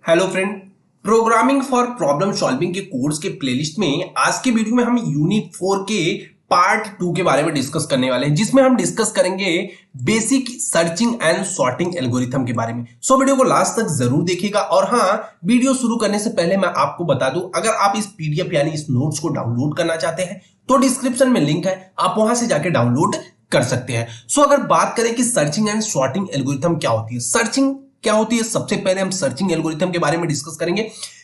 Hello friend, programming for problem solving के course के playlist में आज के वीडियो में हम यूनिट 4 के पार्ट 2 के बारे में डिस्कस करने वाले हैं, जिसमें हम डिस्कस करेंगे basic searching and sorting algorithm के बारे में। सो वीडियो को लास्ट तक जरूर देखिएगा। और हाँ, वीडियो शुरू करने से पहले मैं आपको बता दूं, अगर आप इस पीडीएफ यानी इस नोट्स को डाउनलोड करना चाहते हैं तो डिस्क्रिप्शन में लिंक है, आप वहां से जाके डाउनलोड कर सकते हैं। सो अगर बात करें कि सर्चिंग एंड सॉर्टिंग एल्गोरिथम क्या होती है, सर्चिंग क्या होती है, सबसे पहले हम सर्चिंग एल्गोरिथम के बारे में डिस्कस करेंगे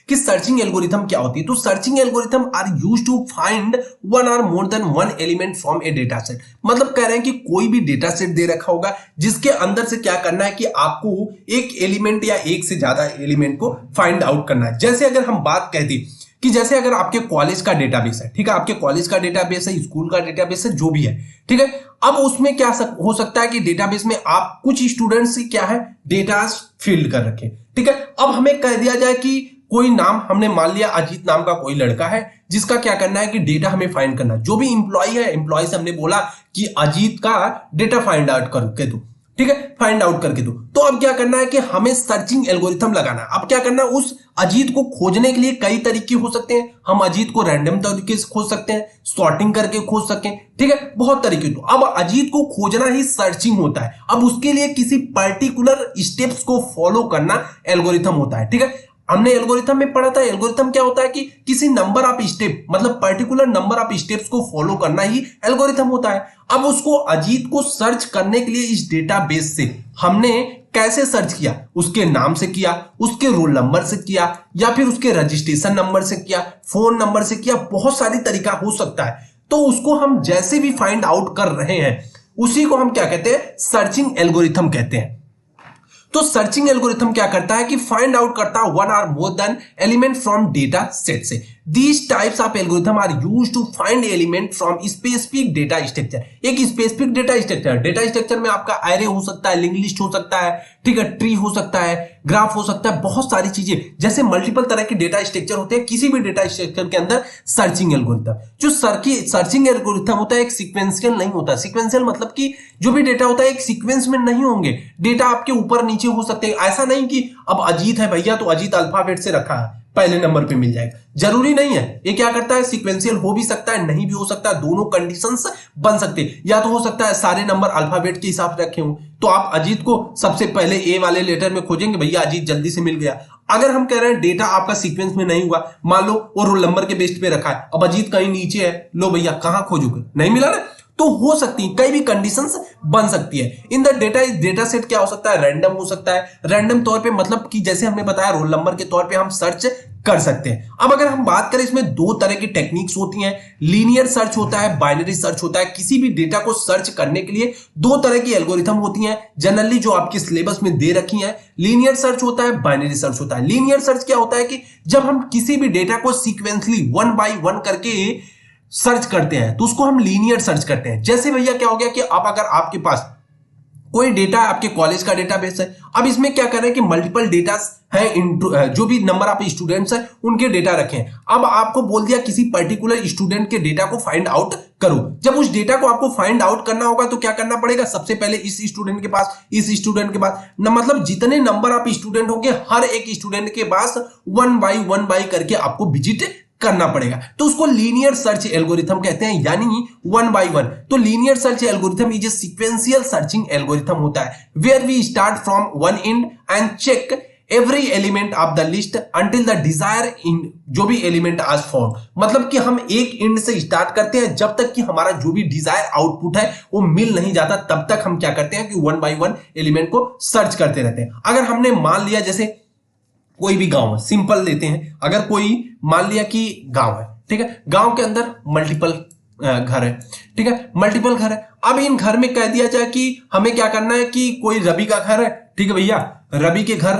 कि सर्चिंग एल्गोरिथम क्या होती है। तो searching algorithm are used to find one or more than one element from a data set. मतलब कह रहे हैं कि कोई भी डेटा सेट दे रखा होगा जिसके अंदर से क्या करना है कि आपको एक एलिमेंट या एक से ज्यादा एलिमेंट को फाइंड आउट करना है। जैसे अगर हम बात कहते कि जैसे अगर आपके कॉलेज का डेटाबेस है, ठीक है, आपके कॉलेज का डेटाबेस है, स्कूल का डेटाबेस है, जो भी है, ठीक है। अब उसमें क्या हो सकता है कि डेटाबेस में आप कुछ स्टूडेंट्स की क्या है डेटा फील्ड कर रखे, ठीक है। अब हमें कह दिया जाए कि कोई नाम हमने मान लिया अजीत नाम का कोई लड़का है जिसका क्या करना है कि डेटा हमें फाइंड करना है। जो भी इंप्लॉय है, इंप्लॉय से हमने बोला कि अजीत का डेटा फाइंड आउट करके दो, ठीक है, फाइंड आउट करके दो। तो अब क्या करना है कि हमें सर्चिंग एल्गोरिथम लगाना है। अब क्या करना है, उस अजीत को खोजने के लिए कई तरीके हो सकते हैं। हम अजीत को रैंडम तरीके से खोज सकते हैं, सॉर्टिंग करके खोज सकते हैं, ठीक है, बहुत तरीके। तो अब अजीत को खोजना ही सर्चिंग होता है। अब उसके लिए किसी पर्टिकुलर स्टेप्स को फॉलो करना एल्गोरिथम होता है, ठीक है। हमने एल्गोरिथम में पढ़ा था, एल्गोरिथम क्या होता है कि किसी नंबर ऑफ स्टेप, मतलब पर्टिकुलर नंबर ऑफ स्टेप्स को फॉलो करना ही एल्गोरिथम होता है। अब उसको अजीत को सर्च करने के लिए इस डेटाबेस से हमने कैसे सर्च किया, उसके नाम से किया, उसके रोल नंबर से किया, या फिर उसके रजिस्ट्रेशन नंबर से किया, फोन नंबर से किया, बहुत सारी तरीका हो सकता है। तो उसको हम जैसे भी फाइंड आउट कर रहे हैं उसी को हम क्या कहते हैं, सर्चिंग एल्गोरिथम कहते हैं। तो सर्चिंग एल्गोरिथम क्या करता है कि फाइंड आउट करता है one or more then element from data set से। These types of algorithm are used to find element from specific data structure. एक specific data structure, data structure में आपका एरे हो सकता है, लिंक लिस्ट हो सकता है, ठीक है, ट्री हो सकता है, ग्राफ हो सकता है, बहुत सारी चीजें, जैसे मल्टीपल तरह के डेटा स्ट्रक्चर होते हैं। किसी भी डेटा स्ट्रक्चर के अंदर सर्चिंग एल्गोरिथम, जो सर्चिंग एल्गोरिथम होता है, एक सीक्वेंशियल नहीं होता। सीक्वेंशियल मतलब कि जो भी डेटा होता है एक सीक्वेंस में नहीं होंगे, डेटा आपके ऊपर नीचे हो सकते हैं। ऐसा नहीं कि अब अजीत है भैया तो अजीत अल्फाबेट से रखा है, पहले नंबर पे मिल जाएगा, जरूरी नहीं है। ये क्या करता है, सीक्वेंशियल हो भी सकता है, नहीं भी हो सकता है, दोनों कंडीशंस बन सकते हैं। या तो हो सकता है सारे नंबर अल्फाबेट के हिसाब से रखे हों, तो आप अजीत को सबसे पहले ए वाले लेटर में खोजेंगे, भैया अजीत जल्दी से मिल गया। अगर हम कह रहे हैं डेटा आपका सीक्वेंस में नहीं हुआ, मान लो वो रोल नंबर के बेस पे रखा है, अब अजीत कहीं नीचे है, लो भैया कहां खोजोगे, नहीं मिला ना। तो हो सकती है, कई भी कंडीशंस बन सकती है। इन द डेटा सेट क्या हो सकता है, रैंडम हो सकता है। रैंडम तौर पे मतलब कि जैसे हमने बताया रोल नंबर के तौर पे हम सर्च कर सकते हैं। अब अगर हम बात करें, इसमें दो तरह की टेक्निक्स होती हैं, लीनियर सर्च होता है, बाइनरी सर्च होता है। किसी भी डेटा को सर्च करने के लिए दो तरह की एल्गोरिथम होती हैं, जनरली जो आपके सिलेबस में दे रखी हैं। लीनियर सर्च होता है, बाइनरी सर्च होता है। लीनियर सर्च क्या होता है कि जब हम किसी भी डेटा को सीक्वेंसली वन बाय वन करके सर्च करते हैं तो उसको हम लीनियर सर्च करते हैं। जैसे भैया क्या हो गया कि आप अगर आपके पास कोई डेटा, आपके कॉलेज का डेटाबेस है, अब इसमें क्या कर रहे हैं कि मल्टीपल डेटा है, जो भी नंबर ऑफ स्टूडेंट्स हैं उनके डेटा रखे हैं। अब आपको बोल दिया किसी पर्टिकुलर स्टूडेंट के डेटा को फाइंड आउट करो। जब उस डेटा को आपको फाइंड आउट करना होगा तो क्या करना पड़ेगा, सबसे पहले इस स्टूडेंट के पास, इस स्टूडेंट के पास मतलब जितने नंबर ऑफ स्टूडेंट होंगे हर एक स्टूडेंट के पास वन बाई करके आपको विजिट करना पड़ेगा। तो उसको लीनियर सर्च एल्गोरिथम कहते हैं, यानी वन बाय वन। तो linear search algorithm is a sequential searching algorithm होता है, where we start from one end and check every element of the list until the desire in जो भी element आज found. मतलब कि हम एक एंड से स्टार्ट करते हैं, जब तक कि हमारा जो भी डिजायर आउटपुट है वो मिल नहीं जाता, तब तक हम क्या करते हैं कि वन बाय वन एलिमेंट को सर्च करते रहते हैं। अगर हमने मान लिया जैसे कोई भी गांव है, सिंपल लेते हैं, अगर कोई मान लिया कि गांव है, ठीक है, गांव के अंदर मल्टीपल घर है, ठीक है, मल्टीपल घर है। अब इन घर में कह दिया जाए कि हमें क्या करना है कि कोई रवि का घर है, ठीक है भैया, रवि के घर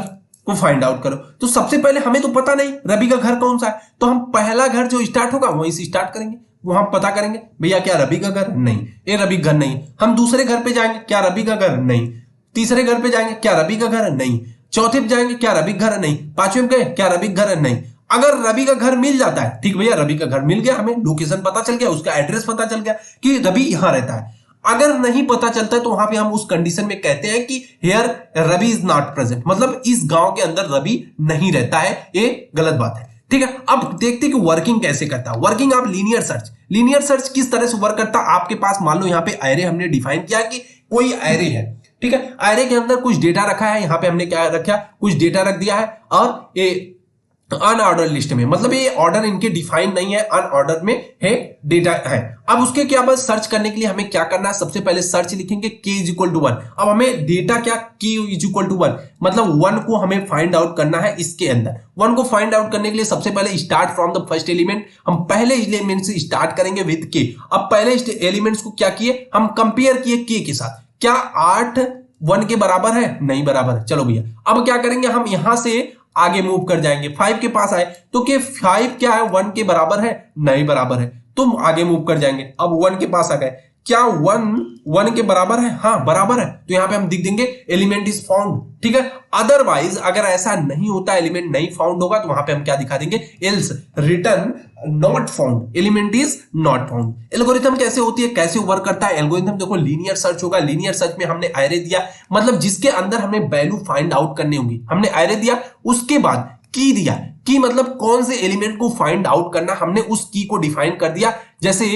को फाइंड आउट करो। तो सबसे पहले हमें तो पता नहीं रवि का घर कौन सा है, तो हम पहला घर जो स्टार्ट होगा वहीं से स्टार्ट करेंगे, वहां पता करेंगे भैया क्या रवि का घर, नहीं, ये रवि का घर नहीं। हम दूसरे घर पे जाएंगे, क्या रवि का घर, नहीं। तीसरे घर पे जाएंगे, क्या रवि का घर, नहीं। चौथे पे जाएंगे, क्या रवि का घर नहीं। पांचवें पे गए, क्या रवि का घर नहीं। अगर रवि का घर मिल जाता है, ठीक भैया रवि का घर मिल गया, हमें लोकेशन पता चल गया, उसका एड्रेस पता चल गया कि रवि यहां रहता है। अगर नहीं पता चलता है तो वहां पे हम उस कंडीशन में कहते हैं कि here Ravi is not present, मतलब इस गांव के अंदर रवि नहीं रहता है, ये गलत बात है। ठीक है, अब देखते हैं कि वर्किंग कैसे करता है। वर्किंग ऑफ लीनियर सर्च किस तरह से वर्क करता है। आपके पास मान लो यहाँ पे एरे हमने डिफाइन किया कि कोई एरे है, ठीक है, एरे के अंदर कुछ डेटा रखा है, यहाँ पे हमने क्या रखा, कुछ डेटा रख दिया है, और ये अनऑर्डर लिस्ट में, मतलब ये ऑर्डर इनके डिफाइन नहीं है, अनऑर्डर में है, डेटा है। अब उसके क्या बस सर्च करने के लिए हमें क्या करना है, सबसे पहले सर्च लिखेंगे k इज इक्वल टू 1। अब हमें डेटा क्या, k इज इक्वल टू 1, मतलब 1 को हमें फाइंड आउट करना है इसके अंदर। 1 को फाइंड आउट करने के लिए सबसे पहले start from the first element, हम पहले एलिमेंट से स्टार्ट करेंगे विद k। अब पहले एलिमेंट्स को क्या किए, हम कंपेयर किए k के साथ, क्या 8 1 के बराबर है, नहीं बराबर है, चलो भैया अब क्या करेंगे, हम यहां से आगे मूव कर जाएंगे, 5 के पास आए तो के 5 क्या है, 1 के बराबर है, नहीं बराबर है, तुम आगे मूव कर जाएंगे, अब 1 के पास आ गए, क्या 1 के बराबर है, हाँ बराबर है, तो यहां पे हम लिख देंगे एलिमेंट इज फाउंड। ठीक है, अदरवाइज अगर ऐसा नहीं होता, एलिमेंट नहीं फाउंड होगा, तो वहां पे हम क्या दिखा देंगे, else return not found, element is not found. Algorithm कैसे होती है, कैसे वर्क करता है एल्गोरिथम, देखो लीनियर सर्च होगा, लीनियर सर्च में हमने एरे दिया, मतलब जिसके अंदर हमें वैल्यू फाइंड आउट करनी होगी, हमने एरे दिया, उसके बाद की दिया, की मतलब कौन से एलिमेंट को फाइंड आउट करना, हमने उस की को डिफाइन कर दिया, जैसे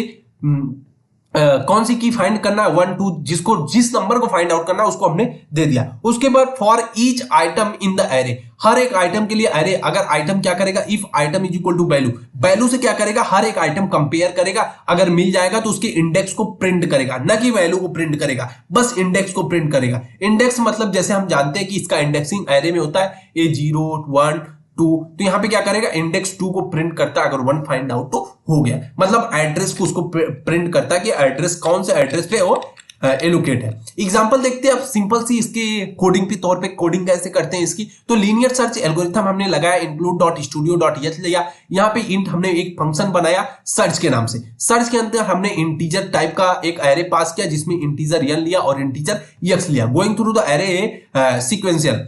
कौन सी की फाइंड करना है, 1 2, जिसको जिस नंबर को फाइंड आउट करना है उसको हमने दे दिया। उसके बाद for each item in the array, हर एक आइटम के लिए एरे, अगर आइटम क्या करेगा, if item is equal to value, value से क्या करेगा, हर एक आइटम कंपेयर करेगा, अगर मिल जाएगा तो उसके इंडेक्स को प्रिंट करेगा, न कि वैल्यू को प्रिंट करेगा, बस इंडेक्स को प्रिंट करेगा। इंडेक्स मतलब जैसे हम जानते हैं कि इसका इंडेक्सिंग एरे में होता है A0 1 2, तो यहां पे क्या करेगा, इंडेक्स 2 को प्रिंट करता है, अगर 1 फाइंड आउट तो हो गया, मतलब एड्रेस को उसको प्रिंट करता है कि एड्रेस कौन से एड्रेस पे वो एलोकेट है। एग्जांपल देखते हैं अब सिंपल सी इसके कोडिंग के तौर पे, कोडिंग कैसे करते हैं इसकी। तो लीनियर सर्च एल्गोरिथम हमने लगाया, include.studio.h लिया, यहाँ पे इंट हमने एक फंक्शन बनाया सर्च के नाम से, सर्च के अंदर हमने इंटीजर टाइप का एक एरे पास किया, जिसमें इंटीजर n लिया और इंटीजर x लिया, going through the array sequential.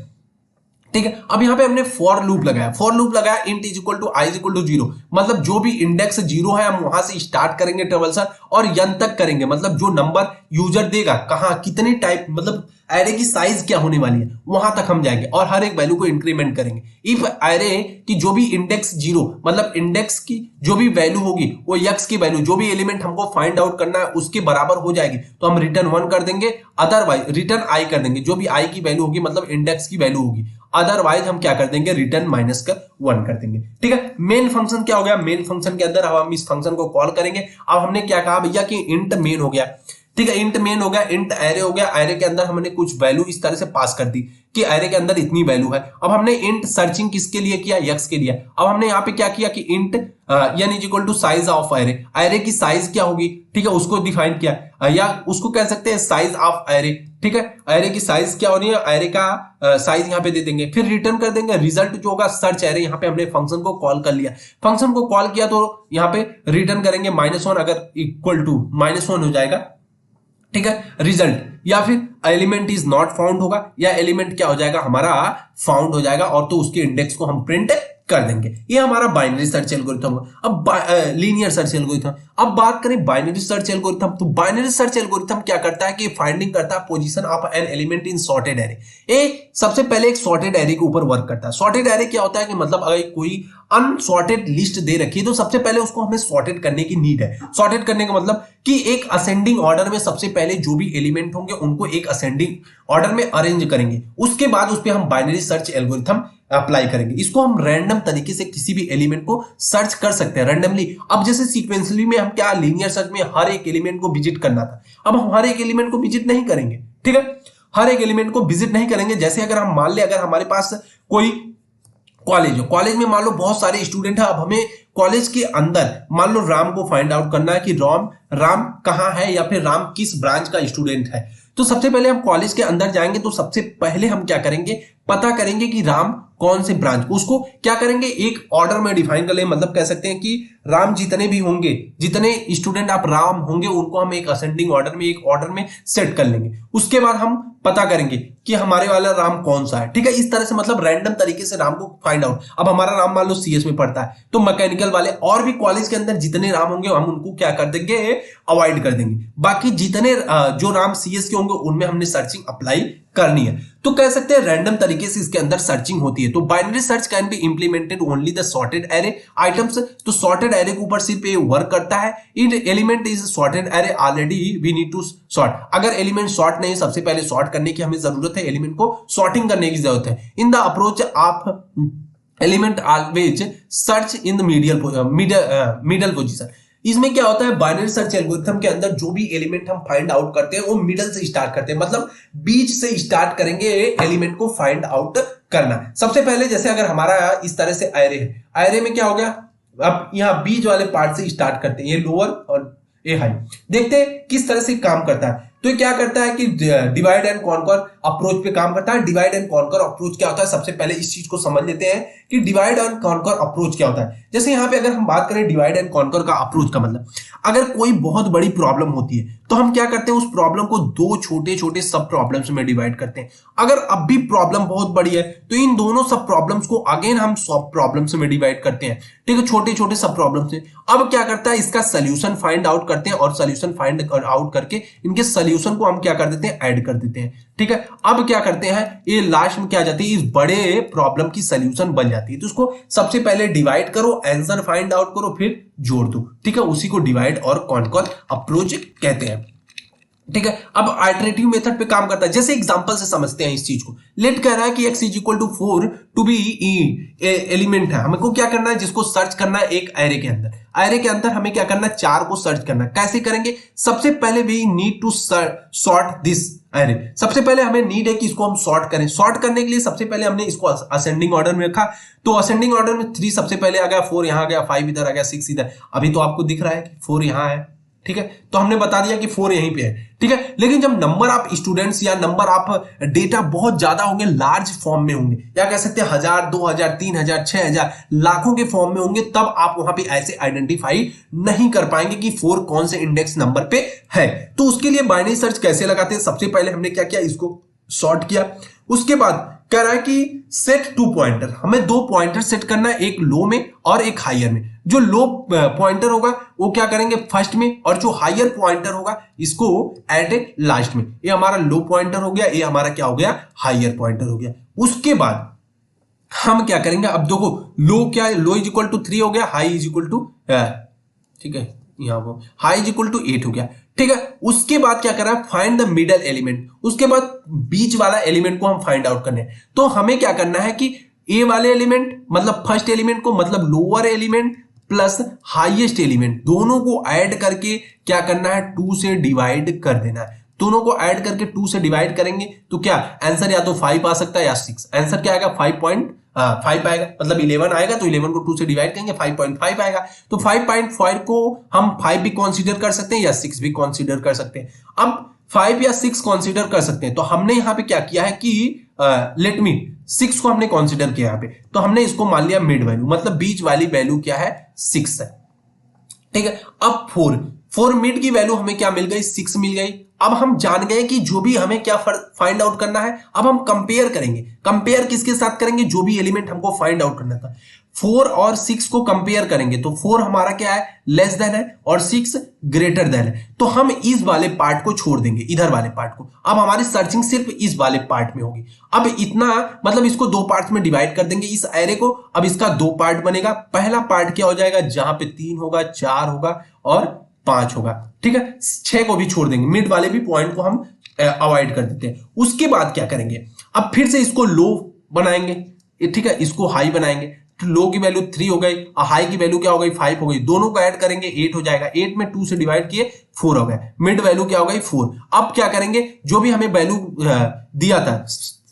ठीक है, अब यहां पे हमने फॉर लूप लगाया, int is equal to I is equal to 0, मतलब जो भी इंडेक्स 0 है हम वहां से स्टार्ट करेंगे ट्रेवल्सन और n तक करेंगे, मतलब जो नंबर यूजर देगा, कहां कितने टाइप, मतलब एरे की साइज क्या होने वाली है वहां तक हम जाएंगे और हर एक वैल्यू को इंक्रीमेंट करेंगे। इफ एरे की जो भी इंडेक्स 0, मतलब इंडेक्स की जो भी वैल्यू होगी वो x की वैल्यू, जो भी एलिमेंट हमको फाइंड आउट करना है उसके बराबर हो जाएगी, तो हम रिटर्न 1 कर देंगे, अदरवाइज रिटर्न i कर देंगे, जो भी i की वैल्यू होगी मतलब इंडेक्स की वैल्यू होगी, अदरवाइज हम क्या कर देंगे, रिटर्न -1 कर देंगे। ठीक है, मेन फंक्शन क्या हो गया, मेन फंक्शन के अंदर अब हम इस फंक्शन को कॉल करेंगे। अब हमने क्या कहा भैया कि इंट मेन हो गया, ठीक है, इंट मेन हो गया, इंट एरे हो गया, एरे के अंदर हमने कुछ वैल्यू इस तरह से पास कर दी कि एरे के अंदर इतनी वैल्यू है। अब हमने इंट सर्चिंग किसके लिए किया, x के लिए। अब हमने यहाँ पे क्या किया कि int n is equal to size of array, array की साइज क्या होगी, ठीक है, उसको डिफाइन किया, या उसको कह सकते हैं साइज ऑफ एरे। ठीक है, एरे की साइज क्या होनी है, एरे का साइज यहाँ पे दे देंगे, फिर रिटर्न कर देंगे रिजल्ट जो होगा सर्च एरे। यहाँ पे हमने फंक्शन को कॉल कर लिया, फंक्शन को कॉल किया तो यहाँ पे रिटर्न करेंगे -1, अगर इक्वल टू -1 हो जाएगा, ठीक है, रिजल्ट, या फिर एलिमेंट इज नॉट फाउंड होगा, या एलिमेंट क्या हो जाएगा हमारा फाउंड हो जाएगा, और तो उसके इंडेक्स को हम प्रिंट कर देंगे। ये हमारा बाइनरी सर्च एल्गोरिथम। अब लीनियर सर्च एल्गोरिथम, अब बात करें बाइनरी सर्च एल्गोरिथम, तो बाइनरी सर्च एल्गोरिथम क्या करता है कि फाइंडिंग करता है position of an element in sorted array. ये सबसे पहले एक सॉर्टेड एरे के ऊपर वर्क करता है। सॉर्टेड एरे क्या होता है कि मतलब अगर कोई अनसॉर्टेड लिस्ट दे रखी है तो सबसे पहले उसको हमें सॉर्टेड करने की नीड है। सॉर्टेड करने का मतलब कि एक असेंडिंग ऑर्डर में सबसे पहले जो भी एलिमेंट होंगे उनको एक असेंडिंग ऑर्डर में अरेंज करेंगे, उसके बाद उस पर हम बाइनरी सर्च एल्गोरिथम अप्लाई करेंगे। इसको हम रैंडम तरीके से किसी भी एलिमेंट को सर्च कर सकते हैं रैंडमली। अब जैसे सीक्वेंसली में हम क्या, लीनियर सर्च में हर एक एलिमेंट को विजिट करना था, अब हम हर एक एलिमेंट को विजिट नहीं करेंगे। ठीक है, हर एक एलिमेंट को विजिट नहीं करेंगे। जैसे अगर हम मान ले अगर हमारे पास कोई कॉलेज हो, कॉलेज में मान लो बहुत सारे स्टूडेंट है, अब हमें कॉलेज के अंदर मान लो राम को फाइंड आउट करना है कि राम कहाँ है या फिर राम किस ब्रांच का स्टूडेंट है। तो सबसे पहले हम कॉलेज के अंदर जाएंगे, तो सबसे पहले हम क्या करेंगे, पता करेंगे कि राम कौन से ब्रांच, उसको क्या करेंगे एक ऑर्डर में डिफाइन कर ले, मतलब कह सकते हैं कि राम जितने भी होंगे, जितने स्टूडेंट आप राम होंगे उनको हम एक असेंडिंग ऑर्डर में, एक ऑर्डर में सेट कर लेंगे। उसके बाद हम पता करेंगे कि हमारे वाला राम कौन सा है, ठीक है। इस तरह से मतलब रैंडम तरीके से राम को फाइंड आउट। अब हमारा राम मान लो सीएस में पढ़ता है, तो मैकेनिकल वाले और भी कॉलेज के अंदर जितने राम होंगे हम उनको क्या कर देंगे, अवॉइड कर देंगे। बाकी जितने जो राम सीएस के होंगे उनमें हमने सर्चिंग अप्लाई करनी है। तो कह सकते हैं रैंडम तरीके से इसके अंदर सर्चिंग होती है। तो binary search can be implemented only the sorted array items. तो सॉर्टेड एरे के ऊपर सिर्फ ये वर्क करता है। In element is sorted array already we need to sort. अगर एलिमेंट सॉर्ट नहीं, सबसे पहले सॉर्ट करने की हमें जरूरत है, एलिमेंट को सॉर्टिंग करने की जरूरत है। इन द अप्रोच आप element always search in the middle position. इसमें क्या होता है, बाइनरी सर्च एल्गोरिथम के अंदर जो भी एलिमेंट हम फाइंड आउट करते हैं वो मिडल से स्टार्ट करते हैं, मतलब बीच से स्टार्ट करेंगे एलिमेंट को फाइंड आउट करना। सबसे पहले जैसे अगर हमारा इस तरह से एरे है, एरे में क्या हो गया, अब यहाँ बीच वाले पार्ट से स्टार्ट करते हैं, ये लोअर और ये हाई। देखते हैं किस तरह से काम करता है। तो ये क्या करता है कि डिवाइड एंड कॉन्कर अप्रोच पे काम करता है। डिवाइड एंड कॉन्कर अप्रोच क्या होता है, सबसे पहले इस चीज को समझ लेते हैं कि डिवाइड एंड कॉन्कर अप्रोच क्या होता है। जैसे यहाँ पे अगर हम बात करें डिवाइड एंड कॉन्कर का अप्रोच का मतलब, अगर कोई बहुत बड़ी प्रॉब्लम होती है तो हम क्या करते हैं, उस प्रॉब्लम को दो छोटे छोटे सब प्रॉब्लम्स में डिवाइड करते हैं। अगर अब भी प्रॉब्लम बहुत बड़ी है तो इन दोनों सब प्रॉब्लम्स को अगेन हम सब प्रॉब्लम्स में डिवाइड करते हैं, ठीक है, छोटे छोटे सब प्रॉब्लम से। अब क्या करता है, इसका सोल्यूशन फाइंड आउट करते हैं और सोल्यूशन फाइंड आउट करके इनके सोल्यूशन को हम क्या कर देते हैं, ऐड कर देते हैं, ठीक है। अब क्या करते हैं, ये लास्ट में क्या आ जाती है, इस बड़े प्रॉब्लम की सोल्यूशन बन जाती है। तो उसको सबसे पहले डिवाइड करो, आंसर फाइंड आउट करो, फिर जोड़ दो, ठीक है। उसी को डिवाइड और कॉन्कर अप्रोच कहते हैं, ठीक है। अब आइटरेटिव मेथड पे काम करता है। जैसे एग्जांपल से समझते हैं इस चीज को। लेट कह रहा है कि x is equal to 4 to be element है, हमको क्या करना है, जिसको सर्च करना है एक एरे के अंदर। एरे के अंदर हमें क्या करना है, 4 को सर्च करना है। कैसे करेंगे, सबसे पहले we need to sort this array. सबसे पहले हमें नीड है कि इसको हम सॉर्ट करें। सॉर्ट करने के लिए सबसे पहले हमने इसको असेंडिंग ऑर्डर में रखा। तो असेंडिंग ऑर्डर में 3 सबसे पहले आ गया, 4 यहां आ गया, 5 इधर आ गया, 6 इधर। अभी तो आपको दिख रहा है कि 4 यहां है, ठीक है। तो हमने बता दिया कि 4 यहीं पे है, ठीक है। लेकिन जब नंबर ऑफ स्टूडेंट्स या नंबर ऑफ डेटा बहुत ज्यादा होंगे, लार्ज फॉर्म में होंगे, या कह सकते हैं 1000, 2000, 3000, 6000 लाखों के फॉर्म में होंगे, तब आप वहां पे ऐसे आइडेंटिफाई नहीं कर पाएंगे कि 4 कौन से इंडेक्स नंबर पे है। तो उसके लिए बाइनरी सर्च कैसे लगाते हैं, सबसे पहले हमने क्या किया, इसको सॉर्ट किया। उसके बाद कह रहा है कि सेट 2 पॉइंटर, हमें 2 पॉइंटर सेट करना है, एक लो में और एक हायर में। जो लो पॉइंटर होगा वो क्या करेंगे, फर्स्ट में, और जो हायर पॉइंटर होगा इसको एट लास्ट में। ये हमारा लो पॉइंटर हो गया, ये हमारा क्या हो गया, हायर पॉइंटर हो गया। उसके बाद हम क्या करेंगे, अब देखो लो क्या है, लो इज इक्वल टू 3 हो गया, हाई इज इक्वल टू, ठीक है, यहां वो हाई इज इक्वल टू 8 हो गया, ठीक है। उसके बाद क्या कर रहा है, फाइंड द मिडल एलिमेंट। उसके बाद बीच वाला एलिमेंट को हम फाइंड आउट करने हैं। तो हमें क्या करना है कि ए वाले एलिमेंट मतलब फर्स्ट एलिमेंट को, मतलब lower element plus highest element, दोनों को ऐड करके क्या करना है, 2 से डिवाइड कर देना है। दोनों को ऐड करके 2 से डिवाइड करेंगे तो क्या आंसर, या तो 5 आ सकता है या 6। आंसर क्या आएगा, 5 आएगा, मतलब 11 आएगा। तो 11 को 2 से डिवाइड करेंगे, 5.5 आएगा। तो 5.5 को हम 5 भी कंसीडर कर सकते हैं या 6 भी कंसीडर कर सकते हैं। अब 5 या 6 कंसीडर कर सकते हैं, तो हमने यहाँ पे क्या किया है कि लेट मी 6 को हमने कंसीडर किया यहाँ पे, तो हमने इसको मान लिया मिड वैल्यू, मतलब बीच वाली वैल्यू क्या है, 6 है, ठीक है। अब 4 मिड की वैल्यू हमें क्या मिल गई, 6 मिल गई। अब हम जान गए कि जो भी हमें क्या फाइंड आउट करना है। अब हम कंपेयर करेंगे। कंपेयर किसके साथ करेंगे, जो भी एलिमेंट हमको फाइंड आउट करना था, 4 और 6 को कंपेयर करेंगे। तो 4 हमारा क्या है, लेस देन है, और 6 ग्रेटर देन है। तो हम इस वाले पार्ट को छोड़ देंगे, इधर वाले पार्ट को। अब हमारी सर्चिंग सिर्फ इस वाले पार्ट में होगी। अब इतना मतलब इसको 2 पार्ट्स में डिवाइड कर देंगे इस एरे को। अब इसका 2 पार्ट बनेगा। पहला पार्ट क्या हो जाएगा, जहां पे 3 होगा, 4 होगा और 5 होगा, ठीक है। 6 को भी छोड़ देंगे, मिड वाले भी पॉइंट को हम अवॉइड कर देते हैं। उसके बाद क्या करेंगे, अब फिर से इसको लो बनाएंगे, ठीक है, इसको हाई बनाएंगे। तो लो की वैल्यू 3 हो गई और हाई की वैल्यू क्या हो गई, 5 हो गई। दोनों को ऐड करेंगे 8 हो जाएगा। 8 में 2 से डिवाइड किए 4 हो गया। मिड वैल्यू क्या हो गई, 4। अब क्या करेंगे, जो भी हमें वैल्यू दिया था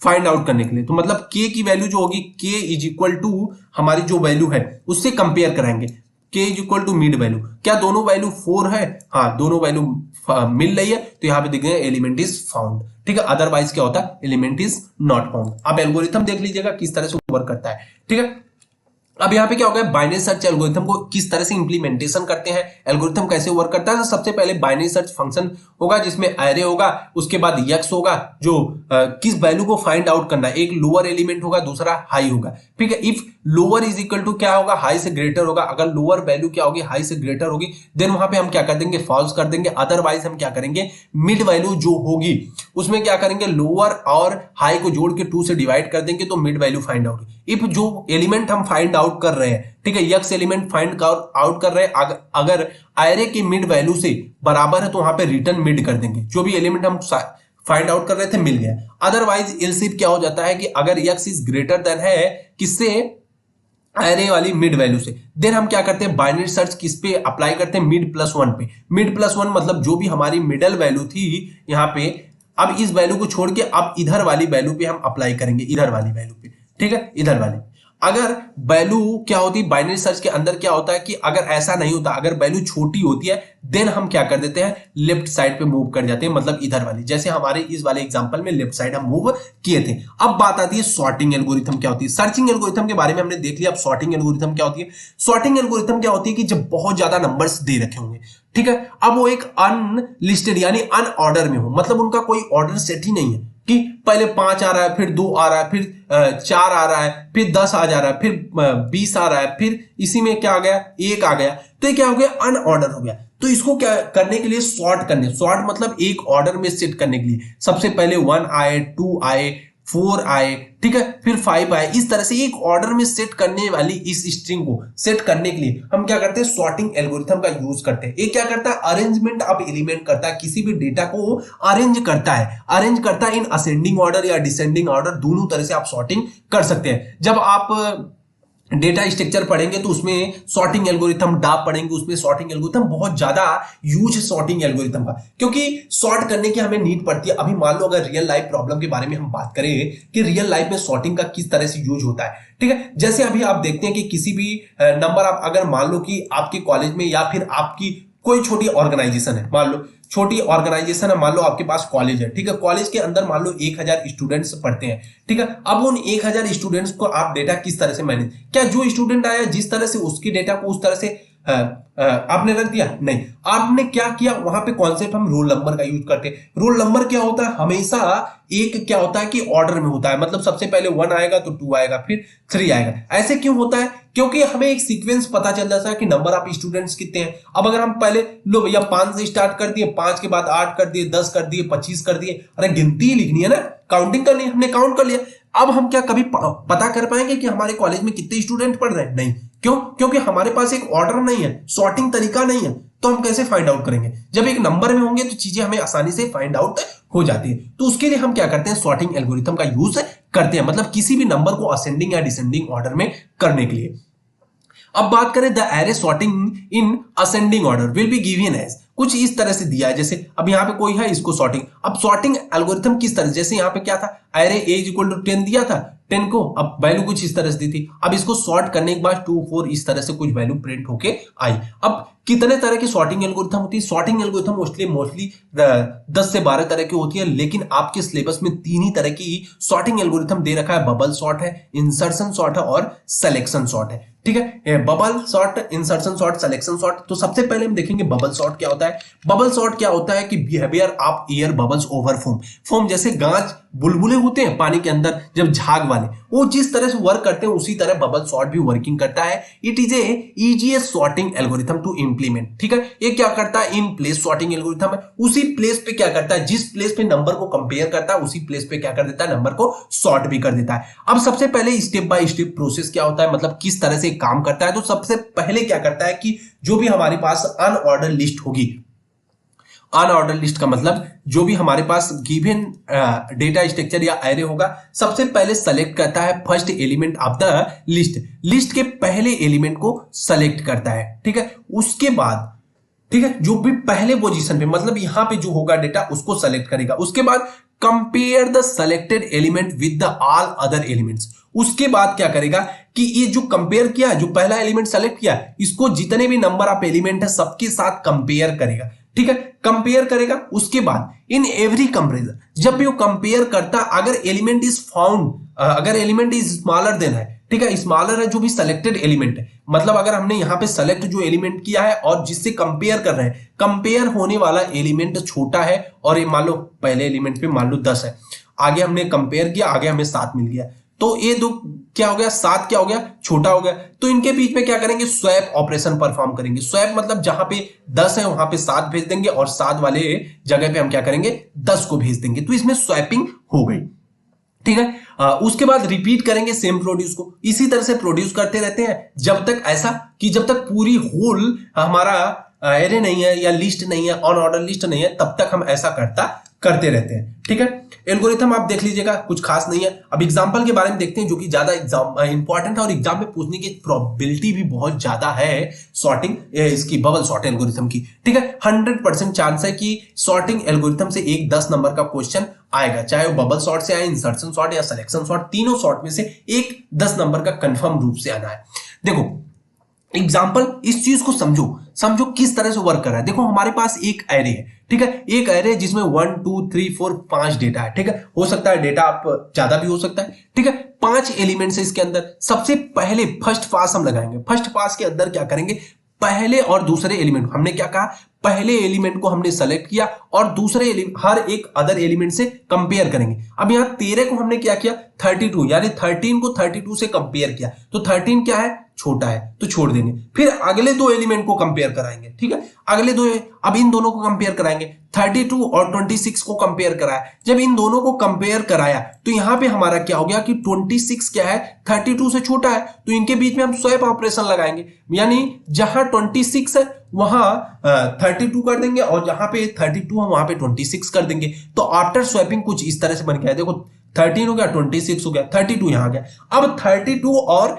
फाइंड आउट करने के लिए, तो मतलब k की वैल्यू जो होगी, k इज इक्वल टू हमारी जो वैल्यू है उससे कंपेयर कराएंगे। k is equal to mid value, क्या दोनों वैल्यू 4 है, हाँ दोनों वैल्यू मिल रही है। तो यहाँ पे देख रहे हैं एलिमेंट इज फाउंड, ठीक है, अदरवाइज क्या होता है, एलिमेंट इज नॉट फाउंड। आप एल्गोरिथम देख लीजिएगा किस तरह से वर्क करता है। ठीक है, अब यहाँ पे क्या होगा, बाइनरी सर्च एल्गोरिथम को किस तरह से इंप्लीमेंटेशन करते हैं, एल्गोरिथम कैसे वर्क करता है। तो सबसे पहले बाइनरी सर्च फंक्शन होगा जिसमें एरे होगा, उसके बाद यक्स होगा जो किस वैल्यू को फाइंड आउट करना है, एक लोअर एलिमेंट होगा दूसरा हाई होगा। ठीक है, if lower is equal to क्या होगा, हाई से ग्रेटर होगा, अगर लोअर वैल्यू क्या होगी, हाई से ग्रेटर होगी, देन वहां पे हम क्या कर देंगे, फॉल्स कर देंगे। अदरवाइज हम क्या करेंगे, मिड वैल्यू जो होगी उसमें क्या करेंगे, लोअर और हाई को जोड़ के 2 से डिवाइड कर देंगे तो mid value find out. If जो एलिमेंट हम फाइंड आउट कर रहे हैं, ठीक है, यक्स एलिमेंट फाइंड आउट कर रहे हैं, अगर एरे की मिड वैल्यू से बराबर है तो वहां पे रिटर्न मिड कर देंगे, जो भी एलिमेंट हम फाइंड आउट कर रहे थे मिल गया। अदरवाइज एल्स इफ क्या हो जाता है कि अगर यक्स इज ग्रेटर देन है किससे, एरे वाली मिड वैल्यू से, देन हम क्या करते हैं, बाइनरी सर्च किस पे अप्लाई करते हैं, मिड प्लस वन पे। मिड प्लस वन मतलब जो भी हमारी मिडल वैल्यू थी यहाँ पे, अब इस वैल्यू को छोड़ के अब इधर वाली वैल्यू पे हम अप्लाई करेंगे, इधर वाली वैल्यू पे। ठीक है, इधर वाली अगर वैल्यू क्या होती है, बाइनरी सर्च के अंदर क्या होता है कि अगर ऐसा नहीं होता, अगर वैल्यू छोटी होती है देन हम क्या कर देते हैं, लेफ्ट साइड पे मूव कर जाते हैं, मतलब इधर वाली, जैसे हमारे इस वाले एग्जांपल में लेफ्ट साइड हम मूव किए थे। अब बात आती है सॉर्टिंग एल्गोरिथम क्या होती है। सर्चिंग एल्गोरिथम के बारे में हमने देख लिया, अब सॉर्टिंग एल्गोरिथम क्या होती है। सॉर्टिंग एल्गोरिथम क्या होती है कि जब बहुत ज्यादा नंबर्स दे रखे होंगे, ठीक है, अब वो एक अनलिस्टेड यानी अनऑर्डर में हो, मतलब उनका कोई ऑर्डर सेट ही नहीं है कि पहले 5 आ रहा है, फिर 2 आ रहा है, फिर 4 आ रहा है, फिर 10 आ जा रहा है, फिर 20 आ रहा है, फिर इसी में क्या आ गया, 1 आ गया, तो ये क्या हो गया, अनऑर्डर हो गया। तो इसको क्या करने के लिए, सॉर्ट करने, सॉर्ट मतलब एक ऑर्डर में सेट करने के लिए, सबसे पहले 1 आए, 2 आए, 4 आए, ठीक है, फिर 5 आए, इस तरह से एक ऑर्डर में सेट करने वाली इस स्ट्रिंग को सेट करने के लिए हम क्या करते हैं, सॉर्टिंग एल्गोरिथम का यूज करते हैं। ये क्या करता है, अरेंजमेंट ऑफ एलिमेंट करता है, किसी भी डेटा को अरेंज करता है इन असेंडिंग ऑर्डर या डिसेंडिंग ऑर्डर, दोनों तरह से आप सॉर्टिंग कर सकते हैं। जब आप डेटा स्ट्रक्चर पढ़ेंगे तो उसमें सॉर्टिंग एल्गोरिथम, डाप पढ़ेंगे उसमें सॉर्टिंग एल्गोरिथम, बहुत ज्यादा यूज है सॉर्टिंग एल्गोरिथम का, क्योंकि सॉर्ट करने की हमें नीड पड़ती है। अभी मान लो अगर रियल लाइफ प्रॉब्लम के बारे में हम बात करें कि रियल लाइफ में सॉर्टिंग का किस तरह से यूज होता है, ठीक है, जैसे अभी आप देखते हैं कि किसी भी नंबर, आप अगर मान लो कि आपके कॉलेज में या फिर आपकी कोई छोटी ऑर्गेनाइजेशन है, मान लो छोटी ऑर्गेनाइजेशन है, मान लो आपके पास कॉलेज है, ठीक है, कॉलेज के अंदर मान लो 1000 स्टूडेंट्स पढ़ते हैं, ठीक है, अब उन 1000 स्टूडेंट्स को आप डेटा किस तरह से मैनेज, क्या जो स्टूडेंट आया जिस तरह से उसकी डेटा को उस तरह से आपने रख दिया, नहीं, आपने क्या किया, वहां पे कॉन्सेप्ट हम रोल नंबर का यूज करते हैं। रोल नंबर क्या होता है, हमेशा एक क्या होता है कि ऑर्डर में होता है, मतलब सबसे पहले 1 आएगा तो 2 आएगा, फिर 3 आएगा। ऐसे क्यों होता है, क्योंकि हमें एक सीक्वेंस पता चल जाता है कि नंबर ऑफ स्टूडेंट्स कितने हैं। अब अगर हम पहले लो भैया 5 से स्टार्ट कर दिए, 5 के बाद 8 कर दिए, 10 कर दिए, 25 कर दिए, अरे गिनती ही लिखनी है ना, काउंटिंग करनी है, हमने काउंट कर लिया। अब हम क्या कभी पता कर पाएंगे कि हमारे कॉलेज में कितने स्टूडेंट पढ़ रहे हैं, नहीं, क्यों, क्योंकि हमारे पास एक ऑर्डर नहीं है, सॉर्टिंग तरीका नहीं है, तो हम कैसे फाइंड आउट करेंगे। जब एक नंबर में होंगे तो चीजें हमें आसानी से फाइंड आउट हो जाती है। तो उसके लिए हम क्या करते हैं, सॉर्टिंग एल्गोरिथम का यूज करते हैं, मतलब किसी भी नंबर को असेंडिंग या डिसेंडिंग ऑर्डर में करने के लिए। अब बात करें the array sorting in ascending order will be given as, कुछ इस तरह से दिया है, जैसे अब यहाँ पे कोई है इसको सॉर्टिंग, अब सॉर्टिंग एल्गोरिथम किस तरह, जैसे यहाँ पे क्या था, array A is equal to 10 दिया था, 10 को अब वैल्यू कुछ इस तरह से दी थी, अब इसको सॉर्ट करने के बाद 2 4 इस तरह से कुछ वैल्यू प्रिंट होके आई। अब कितने तरह की सॉर्टिंग एल्गोरिथम होती है, सॉर्टिंग एल्गोरिथम मोस्टली 10 से 12 तरह की होती है, लेकिन आपके सिलेबस में 3 ही तरह की सॉर्टिंग एल्गोरिथम दे रखा है, बबल सॉर्ट है, इंसर्शन सॉर्ट है और सिलेक्शन सॉर्ट है, ठीक है, bubble sort, insertion sort, selection sort. तो सबसे पहले हम देखेंगे बबल सॉर्ट क्या होता है। बबल सॉर्ट क्या होता है कि behaviour of air bubbles over foam, जैसे गांच बुलबुले होते हैं पानी के अंदर जब झाग वाले, वो जिस तरह से वर्क करते हैं उसी तरह बबल सॉर्ट भी वर्किंग करता है। It is a easiest sorting algorithm to implement, ठीक है, ये क्या करता है, इन प्लेस सॉर्टिंग एल्गोरिथम है, उसी प्लेस पे क्या करता है, जिस प्लेस पे नंबर को कंपेयर करता है उसी प्लेस पे क्या कर देता है, नंबर को सॉर्ट भी कर देता है। अब सबसे पहले स्टेप बाय स्टेप प्रोसेस क्या होता है, मतलब किस तरह से काम करता है। तो सबसे पहले क्या करता है कि जो भी हमारे पास अनऑर्डर लिस्ट होगी, अनऑर्डर लिस्ट का मतलब जो भी हमारे पास गिवन डेटा स्ट्रक्चर या एरे होगा, सबसे पहले सेलेक्ट करता है first element of the list, list के पहले एलिमेंट को सेलेक्ट करता है, ठीक है, उसके बाद ठीक है जो भी पहले पोजीशन पे, मतलब यहां पे जो होगा डेटा उसको सेलेक्ट करेगा, उसके बाद compare the selected element with the all other elements, उसके बाद क्या करेगा कि ये जो कंपेयर किया, जो पहला एलिमेंट सेलेक्ट किया, इसको जितने भी नंबर ऑफ एलिमेंट है सबके साथ कंपेयर करेगा, ठीक है, कंपेयर करेगा। उसके बाद इन एवरी कंपेरिजन, जब भी वो कंपेयर करता, अगर एलिमेंट इज फाउंड, अगर एलिमेंट इज स्मॉलर देन है, ठीक है, स्मॉलर है जो भी सिलेक्टेड एलिमेंट है, मतलब अगर हमने यहां पे सेलेक्ट जो एलिमेंट किया है और जिससे कंपेयर कर रहे हैं, कंपेयर होने वाला एलिमेंट छोटा है, और ये मान लो पहले एलिमेंट पे मान लो 10 है, आगे हमने कंपेयर किया, आगे हमें 7 मिल गया, तो ये दो क्या हो गया, 7 क्या हो गया, छोटा हो गया। तो इनके बीच में क्या करेंगे, स्वैप ऑपरेशन परफॉर्म करेंगे। स्वैप मतलब जहां पे 10 है वहां पे 7 भेज देंगे, और 7 वाले जगह पे हम क्या करेंगे, 10 को भेज देंगे। तो इसमें स्वैपिंग हो गई, ठीक है। उसके बाद रिपीट करेंगे सेम प्रोड्यूस को, इसी तरह से प्रोड्यूस करते रहते हैं जब तक ऐसा कि जब तक पूरी होल हमारा एरे नहीं है या लिस्ट नहीं है, ऑन ऑर्डर लिस्ट नहीं है, तब तक हम ऐसा करते रहते हैं, ठीक है। एल्गोरिथम आप देख लीजिएगा, कुछ खास नहीं है। अब एग्जांपल के बारे में देखते हैं जो कि ज्यादा इंपॉर्टेंट है और एग्जाम में पूछने की प्रोबेबिलिटी भी बहुत ज्यादा है सॉर्टिंग इसकी, बबल सॉर्ट एल्गोरिथम की, ठीक है। 100% चांस है कि सॉर्टिंग एल्गोरिथम से एक 10 नंबर का क्वेश्चन आएगा, चाहे वो बबल सॉर्ट से आए, इंसर्शन सॉर्ट या सिलेक्शन सॉर्ट, तीनों सॉर्ट में से एक 10 नंबर का कंफर्म रूप से आना है। देखो एग्जाम्पल, इस चीज को समझो किस तरह से वर्क कर रहा है। देखो हमारे पास एक एरे है, ठीक है, एक एरे जिसमें 1 2 3 4 5 डेटा है, ठीक है, हो सकता है डेटा आप ज्यादा भी हो सकता है, ठीक है। 5 एलिमेंट्स है इसके अंदर। सबसे पहले फर्स्ट पास हम लगाएंगे। फर्स्ट पास के अंदर क्या करेंगे, पहले और दूसरे एलिमेंट, हमने क्या कहा, पहले एलिमेंट को हमने सेलेक्ट किया और दूसरे हर एक अदर एलिमेंट से कंपेयर करेंगे। अब यहां 13 को हमने क्या किया, 32 यानी 13 को 32 से कंपेयर किया, तो 13 क्या है, छोटा है, तो छोड़ देंगे। फिर अगले 2 एलिमेंट को कंपेयर कराएंगे, ठीक है, अगले 2, अब इन दोनों को कंपेयर कराएंगे, 32 और 26 को कंपेयर कराया। जब इन दोनों को कंपेयर कराया तो यहां पे हमारा क्या हो गया कि 26 क्या है, 32 से छोटा है, तो इनके बीच में हम स्वैप ऑपरेशन लगाएंगे, यानी जहां 26 है वहां 32 कर देंगे, और जहां पे 32 है वहां पे 26 कर देंगे। तो आफ्टर स्वैपिंग कुछ इस तरह से बन गया है। देखो 13 हो गया, 26 हो गया, 32 यहां गया। अब 32 और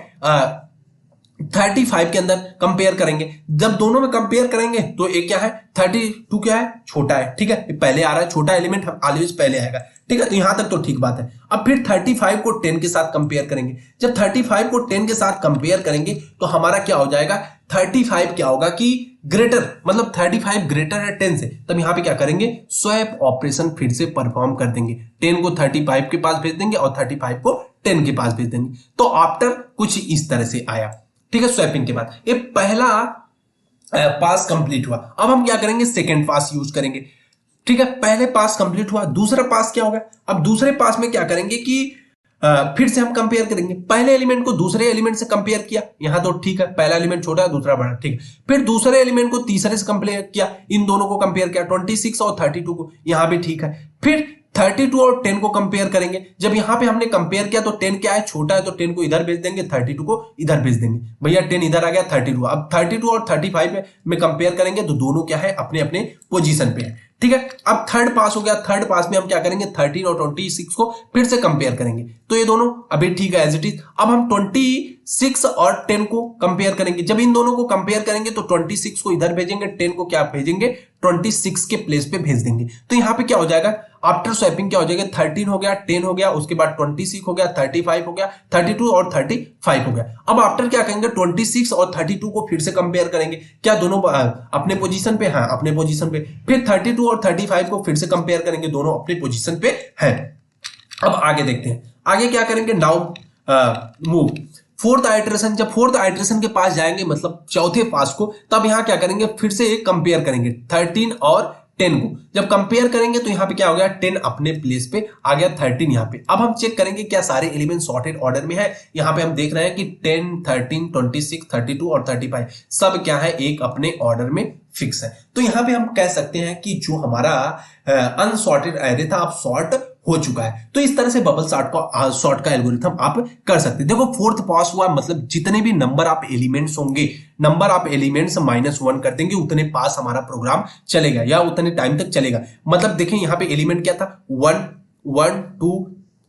35 के अंदर कंपेयर करेंगे। जब दोनों में कंपेयर करेंगे तो एक क्या है, 32 क्या है, छोटा है, ठीक है, पहले आ रहा है, छोटा एलिमेंट ऑलवेज पहले आएगा, ठीक है। तो यहां तक तो ठीक बात है। अब फिर 35 को 10 के साथ कंपेयर करेंगे। जब 35 को 10 के साथ कंपेयर करेंगे तो हमारा क्या हो जाएगा, 35 क्या होगा कि ग्रेटर, मतलब 35 ग्रेटर है 10 से, तब यहां पे क्या करेंगे, स्वैप ऑपरेशन फिर से परफॉर्म कर देंगे। 10 को 35 के पास भेज देंगे और 35 को 10 के पास भेज देंगे। तो आफ्टर कुछ इस तरह से आया, ठीक है। स्वैपिंग के बाद ये पहला पास कंप्लीट हुआ। अब हम क्या करेंगे, सेकेंड पास यूज करेंगे, ठीक है। पहले पास कंप्लीट हुआ, दूसरा पास क्या होगा, अब दूसरे पास में क्या करेंगे कि फिर से हम कंपेयर करेंगे। पहले एलिमेंट को दूसरे एलिमेंट से कंपेयर किया, यहां तो ठीक है, पहला एलिमेंट छोटा है दूसरा बड़ा, ठीक है। फिर दूसरे एलिमेंट को तीसरे से कंपेयर किया, इन दोनों को कंपेयर किया, 26 और 32 को, यहां भी ठीक है। फिर 32 और 10 को कंपेयर करेंगे। जब यहां पे हमने कंपेयर किया तो 10 क्या है, छोटा है, तो 10 को इधर भेज देंगे, 32 को इधर भेज देंगे। भैया 10 इधर आ गया, 32, अब 32 और 35 में कंपेयर करेंगे तो दोनों क्या है, अपने अपने पोजीशन पे है, ठीक है। अब थर्ड पास हो गया। थर्ड पास में हम क्या करेंगे, 13 और 26 को फिर से कंपेयर करेंगे, तो ये दोनों अभी ठीक है एज इट इज। अब हम 26 और 10 को कंपेयर करेंगे। जब इन दोनों को कंपेयर करेंगे तो 26 को इधर भेजेंगे, 10 को क्या भेजेंगे, 26 के प्लेस पे भेज देंगे। तो यहां पे क्या हो जाएगा, आफ्टर स्वैपिंग क्या हो जाएगा, 13 हो गया, 10 हो गया, उसके बाद 26 हो गया, 35 हो गया, 32 और 35 हो गया। अब आफ्टर क्या करेंगे, 26 और 32 को फिर से कंपेयर करेंगे। क्या दोनों अपने पोजीशन पे, हाँ अपने पोजीशन पे। फिर 32 और 35 को फिर से कंपेयर करेंगे, दोनों अपने पोजीशन पे हैं। अब आगे देखते हैं, आगे क्या करेंगे, नाउ मूव फोर्थ आइटरेशन। जब फोर्थ आइटरेशन के पास जाएंगे, मतलब चौथे पास को, तब यहां क्या करेंगे, फिर से कंपेयर करेंगे 13 और 10 को। जब कंपेयर करेंगे तो यहां पे क्या हो गया, 10 अपने प्लेस पे आ गया, 13 यहां पे। अब हम चेक करेंगे क्या सारे एलिमेंट सॉर्टेड ऑर्डर में है। यहां पे हम देख रहे हैं कि 10 13 26 32 और 35 सब क्या है, एक अपने ऑर्डर में फिक्स है। तो यहां पे हम कह सकते हैं कि जो हमारा अनसॉर्टेड एरे था, अब सॉर्ट हो चुका है। तो इस तरह से बबल सॉर्ट का एल्गोरिथम आप कर सकते हैं। देखो फोर्थ पास हुआ, मतलब जितने भी नंबर आप एलिमेंट्स होंगे, नंबर आप एलिमेंट्स -1 कर देंगे, उतने पास हमारा प्रोग्राम चलेगा या उतने टाइम तक चलेगा। मतलब देखें यहाँ पे एलिमेंट क्या था, 1 1 2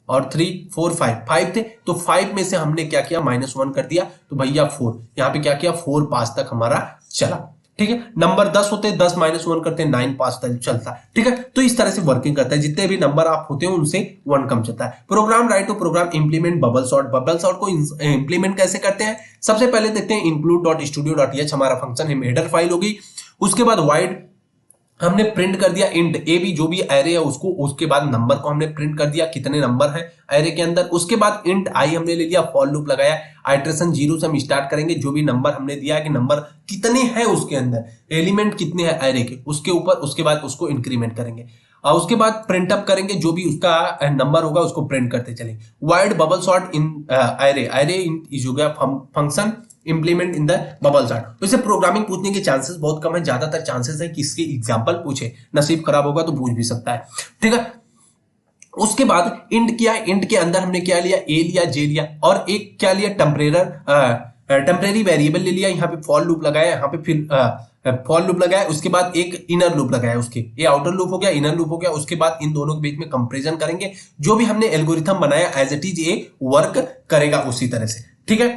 और 3 4 5 थे, तो 5 में से हमने क्या किया, -1 कर दिया, तो भैया 4, यहाँ पे क्या किया, 4 पास तक हमारा चला, ठीक है। नंबर 10 होते हैं, 10 -1 करते हैं, 9 पास तक चलता है, ठीक है। तो इस तरह से वर्किंग करता है, जितने भी नंबर आप होते हैं उनसे 1 कम चलता है। Program write to program implement bubble sort. Bubble sort को इंप्लीमेंट कैसे करते हैं, सबसे पहले देखते हैं include.studio.h हमारा फंक्शन है, हेडर फाइल होगी। उसके बाद वाइड हमने प्रिंट कर दिया इंट ए बी, जो भी एरे है उसको, उसके बाद नंबर को हमने प्रिंट कर दिया कितने नंबर है एरे के अंदर। उसके बाद इंट आई हमने ले लिया, फॉर लूप लगाया, आइटरेशन 0 से हम स्टार्ट करेंगे, जो भी नंबर हमने दिया है कि नंबर कितने हैं उसके अंदर, एलिमेंट कितने हैं एरे के, उसके ऊपर उसके बाद उसको इंक्रीमेंट करेंगे और उसके बाद प्रिंट अप करेंगे, जो भी उसका नंबर होगा उसको प्रिंट करते चलेंगे। Wide bubble sort in array, array is हो गया function implement in the bubble sort. तो इसे प्रोग्रामिंग पूछने के चांसेस बहुत कम है, ज्यादातर चांसेस है कि इसके एग्जांपल पूछे, नसीब खराब होगा तो पूछ भी सकता है, ठीक है। उसके बाद इंट किया, इंट के अंदर हमने क्या लिया, ए लिया, जे लिया और एक क्या लिया, टेम्परेरी वेरिएबल ले लिया, यहाँ पे फॉर लूप लगाया, यहाँ पे फिर फॉर लूप लगाया, उसके बाद एक इनर लूप लगाया, उसके ये आउटर लूप हो गया, इनर लूप हो गया। उसके बाद इन दोनों के बीच में कंपैरिजन करेंगे, जो भी हमने एल्गोरिथम बनाया एज इट इज ये वर्क करेगा उसी तरह से, ठीक है।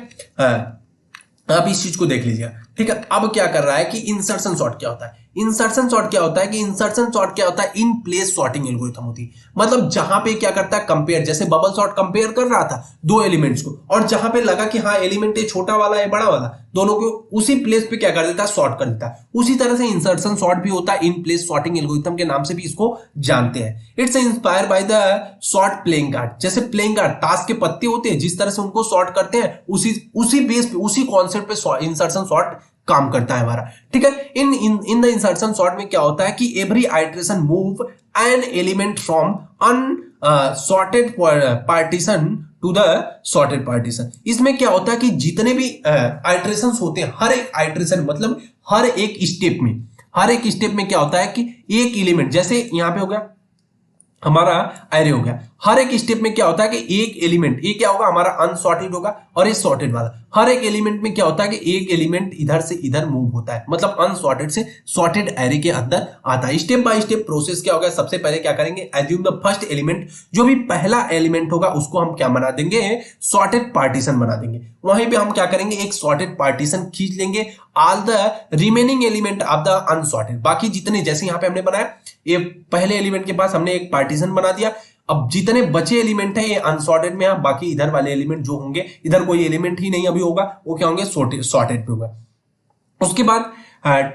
आप इस चीज को देख लीजिए, ठीक है। अब क्या कर रहा है कि इंसर्शन सॉर्ट क्या होता है, इंसर्शन सॉर्ट क्या होता है कि इंसर्शन सॉर्ट क्या होता है, इन प्लेस सॉर्टिंग एल्गोरिथम होती है। मतलब जहां पे क्या करता है, कंपेयर, जैसे बबल सॉर्ट कंपेयर कर रहा था दो एलिमेंट्स को, और जहां पे लगा कि हाँ एलिमेंट ये छोटा वाला है बड़ा वाला, दोनों को उसी प्लेस पे क्या कर देता है, सॉर्ट कर देता है। उसी तरह से इंसर्शन सॉर्ट भी होता है, इन प्लेस सॉर्टिंग एल्गोरिथम के नाम से भी इसको जानते हैं। It's inspire by the sort playing card, जैसे प्लेइंग कार्ड ताश के पत्ते होते हैं, जिस तरह से उनको सॉर्ट करते हैं, उसी बेस पे, उसी कॉन्सेप्ट पे इंसर्शन सॉर्ट काम करता है हमारा, ठीक है। इन द इंसर्शन सॉर्ट में क्या होता है कि every iteration move an element from unsorted partition to the sorted partition. इसमें क्या होता है कि जितने भी आइटरेशन होते हैं, हर एक आइटरेशन मतलब हर एक स्टेप में क्या होता है कि एक एलिमेंट, जैसे यहां पे हो गया हमारा एरे हो गया, हर एक स्टेप में क्या होता है कि एक एलिमेंट, ये क्या होगा हमारा अनसॉर्टेड होगा और ये सॉर्टेड वाला, हर एक एलिमेंट में क्या होता है कि एक एलिमेंट इधर से इधर मूव होता है, मतलब अनसॉर्टेड से सॉर्टेड एरे के अंदर आता है। स्टेप बाय स्टेप प्रोसेस क्या होगा, सबसे पहले क्या करेंगे, एज्यूम द फर्स्ट एलिमेंट, जो भी पहला एलिमेंट होगा उसको हम क्या बना देंगे, सॉर्टेड पार्टीशन बना देंगे। वहीं पे हम क्या करेंगे, एक सॉर्टेड पार्टीशन खींच लेंगे, all the remaining element of the unsorted, बाकी जितने, जैसे यहां पे हमने बनाया, ये पहले एलिमेंट के पास हमने एक पार्टीशन बना दिया, अब जितने बचे एलिमेंट है ये अनसॉर्टेड में है, बाकी इधर वाले एलिमेंट जो होंगे, इधर कोई एलिमेंट ही नहीं अभी होगा, वो क्या होंगे, सॉर्टेड पे होगा। उसके बाद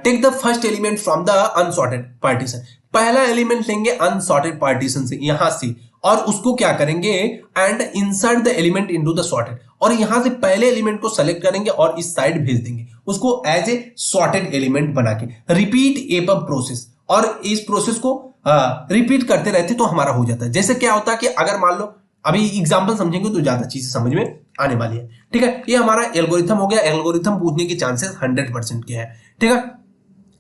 take the first element from the unsorted partition, पहला एलिमेंट लेंगे अनसॉर्टेड पार्टीशन से, यहां से, और उसको क्या करेंगे, and insert the element into the sorted, और यहां से पहले एलिमेंट को सेलेक्ट करेंगे और इस साइड भेज देंगे उसको एज ए सॉर्टेड एलिमेंट बना के। रिपीट एपअप प्रोसेस, और इस प्रोसेस को रिपीट करते रहते तो हमारा हो जाता है। जैसे क्या होता है कि अगर मान लो, अभी एग्जांपल समझेंगे तो ज्यादा चीजें समझ में आने वाली है, ठीक है। ये हमारा एल्गोरिथम हो गया, एल्गोरिथम पूछने के चांसेस 100% के हैं, ठीक है।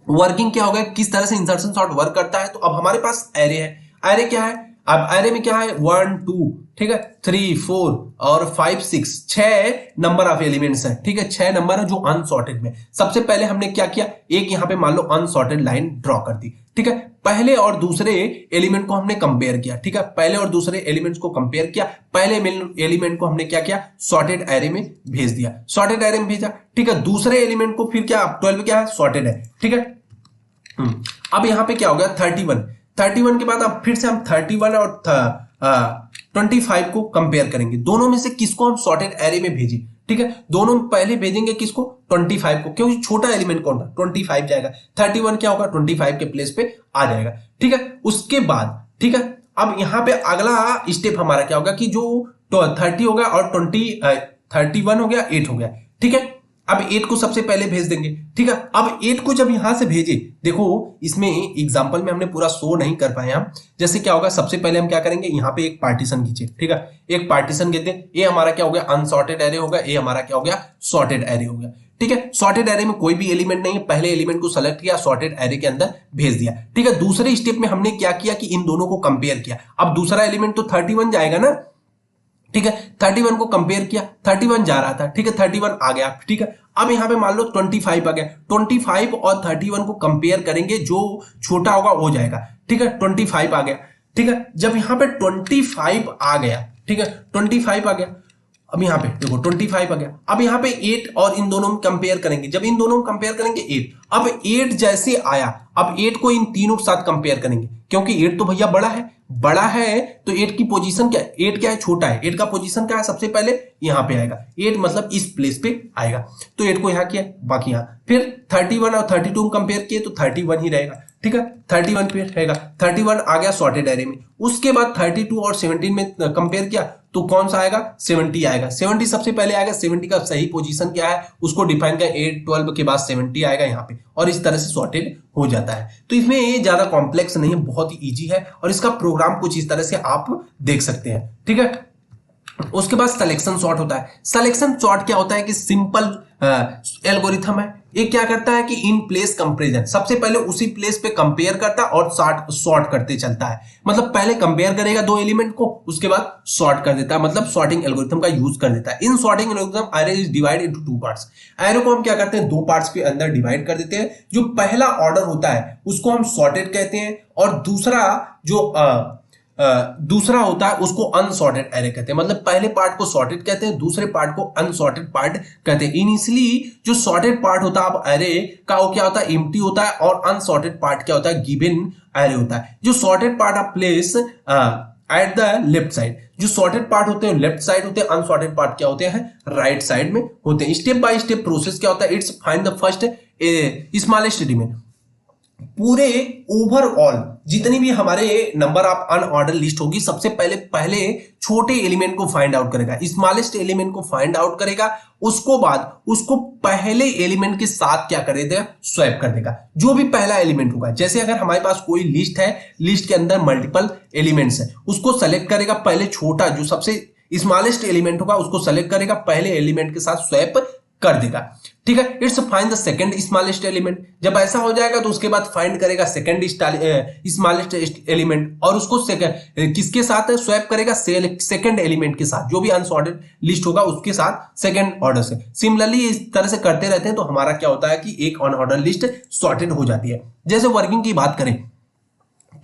वर्किंग क्या होगा, किस तरह से इंसर्शन सॉर्ट वर्क करता है, तो अब हमारे पास एरे है, एरे क्या है, अब एरे में क्या है, 1 2, ठीक है, 3 4 और 5 6, 6 नंबर ऑफ एलिमेंट्स हैं, ठीक है, 6 नंबर है जो अनसॉर्टेड में। सबसे पहले हमने क्या किया, एक यहां पे मान लो अनसॉर्टेड लाइन ड्रॉ कर दी, ठीक है। पहले और दूसरे एलिमेंट को हमने कंपेयर किया, ठीक है, पहले और दूसरे एलिमेंट्स को कंपेयर किया, पहले एलिमेंट को हमने क्या किया, सॉर्टेड एरे में भेज दिया, सॉर्टेड एरे में भेजा, ठीक है। दूसरे एलिमेंट को फिर क्या, 12 क्या है, सॉर्टेड है, ठीक है। अब यहां पे क्या हो गया, 31 के बाद अब फिर से हम 31 और 25 को कंपेयर करेंगे, दोनों में से किसको हम सॉर्टेड एरे में भेजें, ठीक है। दोनों पहले भेजेंगे किसको, 25 को, क्योंकि छोटा एलिमेंट कौन था, 25 जाएगा, 31 क्या होगा, 25 के प्लेस पे आ जाएगा, ठीक है। उसके बाद, ठीक है, अब यहां पे अगला स्टेप हमारा क्या होगा कि जो 30 हो गया और 31 हो गया, 8 हो गया, ठीक है। अब 8 को सबसे पहले भेज देंगे, ठीक है। अब 8 को जब यहां से भेजे, देखो इसमें एग्जांपल में हमने पूरा शो नहीं कर पाए हम, जैसे क्या होगा, सबसे पहले हम क्या करेंगे, यहां पे एक पार्टीशन खींचे, ठीक है, एक पार्टीशन खींचते, ये हमारा क्या हो गया, अनसॉर्टेड एरे होगा, ये हमारा क्या हो गया, सॉर्टेड एरे हो गया, ठीक है। सॉर्टेड एरे में कोई भी एलिमेंट नहीं है, पहले एलिमेंट को सेलेक्ट किया, सॉर्टेड एरे के अंदर भेज दिया, ठीक है। दूसरे स्टेप में हमने क्या किया कि इन दोनों को कंपेयर किया, अब दूसरा एलिमेंट तो 31 जाएगा ना, ठीक है, 31 को कंपेयर किया, 31 जा रहा था, ठीक है, 31 आ गया, ठीक है। अब यहां पे मान लो 25 आ गया, 25 और 31 को कंपेयर करेंगे, जो छोटा होगा वो जाएगा, ठीक है, 25 आ गया, ठीक है। जब यहां पे 25 आ गया, ठीक है, 25 आ गया, अब यहां पे देखो 25 आ गया, अब यहां पे 8 और इन दोनों में कंपेयर करेंगे, जब इन दोनों में कंपेयर करेंगे 8, अब 8 जैसे आया, अब 8 को इन तीनों के साथ कंपेयर करेंगे, क्योंकि 8 तो भैया बड़ा है तो 8 की पोजीशन क्या है, 8 क्या है, छोटा है, 8 का पोजीशन क्या है, सबसे पहले यहां पे आएगा, 8 मतलब इस प्लेस पे आएगा, तो 8 को यहां किया, बाकी यहां फिर 31 और 32 कंपेयर किए तो 31 ही रहेगा, ठीक है, 31 पे रहेगा, 31 आ गया सॉर्टेड एरे में। उसके बाद 32 और 17 में कंपेयर किया तो कौन सा आएगा, 70 आएगा। 70 सबसे पहले आएगा, 70 का सही पोजीशन क्या है उसको डिफाइन कर 8 12 के बाद 70 आएगा यहाँ पे, और इस तरह से सॉर्टेड हो जाता है। तो इसमें ये ज्यादा कॉम्प्लेक्स नहीं है, बहुत ही ईजी है, और इसका प्रोग्राम कुछ इस तरह से आप देख सकते हैं। ठीक है, उसके बाद सिलेक्शन सॉर्ट होता है। सिलेक्शन सॉर्ट क्या होता है कि सिंपल एल्गोरिथम है। ये क्या करता है कि इन प्लेस कंपैरिजन, सबसे पहले उसी प्लेस पे कंपेयर करता है और सॉर्ट करते चलता है। मतलब पहले कंपेयर करेगा दो एलिमेंट को, उसके बाद सॉर्ट कर देता है, मतलब सॉर्टिंग एल्गोरिथम का यूज कर देता है। In sorting algorithm array is divide into two parts. Array को हम क्या करते हैं, दो पार्ट्स के अंदर डिवाइड कर देते हैं। जो पहला ऑर्डर होता है उसको हम सॉर्टेड कहते हैं, और दूसरा होता है उसको अनसॉर्टेड एरे कहते हैं। मतलब पहले पार्ट को सॉर्टेड कहते हैं, दूसरे पार्ट को अनसॉर्टेड पार्ट कहते हैं। इनिशियली जो सॉर्टेड पार्ट होता है अब एरे का, वो क्या होता है, एम्प्टी होता है, और अनसॉर्टेड पार्ट क्या होता है, गिवन एरे होता है। जो सॉर्टेड पार्ट आप place at the left side, जो सॉर्टेड पार्ट होते हैं लेफ्ट साइड होते हैं, अनसॉर्टेड पार्ट क्या होते हैं, राइट साइड में होते हैं। स्टेप बाय स्टेप प्रोसेस क्या होता है, it's find the first smallest element. पूरे ओवरऑल जितनी भी हमारे नंबर ऑफ अनऑर्डर लिस्ट होगी, सबसे पहले छोटे एलिमेंट को फाइंड आउट करेगा, स्मॉलेस्ट एलिमेंट को फाइंड आउट करेगा। उसको बाद उसको पहले एलिमेंट के साथ क्या कर देगा, स्वैप कर देगा, जो भी पहला एलिमेंट होगा। जैसे अगर हमारे पास कोई लिस्ट है, लिस्ट के अंदर मल्टीपल एलिमेंट्स है, उसको सेलेक्ट करेगा, पहले छोटा जो सबसे स्मॉलेस्ट एलिमेंट होगा उसको सेलेक्ट करेगा, पहले एलिमेंट के साथ स्वैप कर देगा। ठीक है, it's find the second smallest element. जब ऐसा हो जाएगा तो उसके बाद फाइंड करेगा सेकंड स्मॉलेस्ट एलिमेंट, और उसको किसके साथ स्वैप करेगा, सेकंड एलिमेंट के साथ, जो भी अनसॉर्टेड लिस्ट होगा उसके साथ सेकंड ऑर्डर से। सिमिलरली इस तरह से करते रहते हैं तो हमारा क्या होता है कि एक अनऑर्डर लिस्ट सॉर्टेड हो जाती है। जैसे वर्किंग की बात करें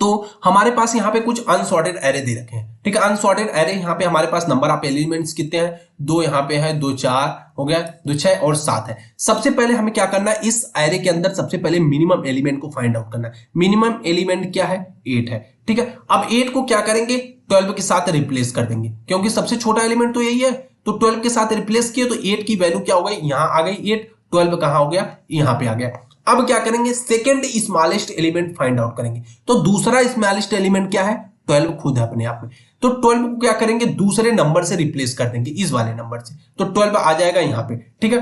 तो हमारे पास यहाँ पे कुछ अनसॉर्टेड एरे दे रखे हैं। ठीक है, अनसॉर्टेड एरे यहाँ पे हमारे पास नंबर ऑफ एलिमेंट्स कितने हैं, दो यहाँ पे है, दो 4 हो गया, दो 6 और 7 है। सबसे पहले हमें क्या करना है, इस एरे के अंदर सबसे पहले मिनिमम एलिमेंट को फाइंड आउट करना है। मिनिमम एलिमेंट क्या है, 8 है। ठीक है, अब 8 को क्या करेंगे, 12 के साथ रिप्लेस कर देंगे, क्योंकि सबसे छोटा एलिमेंट तो यही है। तो 12 के साथ रिप्लेस किए तो 8 की वैल्यू क्या हो गई, यहां आ गई 8, 12 कहां हो गया, यहां पे आ गया। अब क्या करेंगे, second smallest element find out करेंगे। तो दूसरा स्मॉलेस्ट एलिमेंट क्या है, 12 खुद है अपने आप में। तो 12 को क्या करेंगे, दूसरे नंबर से रिप्लेस कर देंगे, इस वाले नंबर से। तो 12 आ जाएगा यहाँ पे। ठीक है,